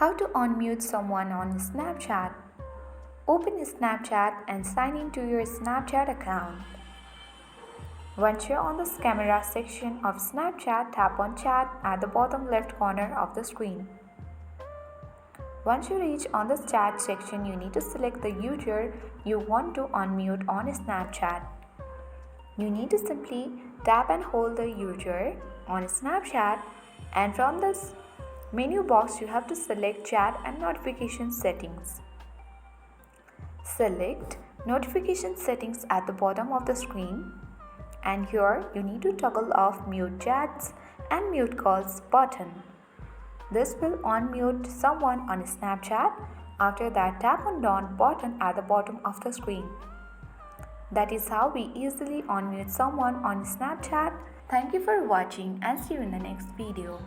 How to unmute someone on Snapchat? Open Snapchat and sign into your Snapchat account. Once you're on the camera section of Snapchat, tap on Chat at the bottom left corner of the screen. Once you reach on the chat section, you need to select the user you want to unmute on Snapchat. You need to simply tap and hold the user on Snapchat, and from this menu box you have to select Chat and Notification Settings. Select Notification Settings at the bottom of the screen, and here you need to toggle off Mute Chats and Mute Calls button. This will unmute someone on Snapchat. After that, tap on Done button at the bottom of the screen. That is how we easily unmute someone on Snapchat. Thank you for watching and see you in the next video.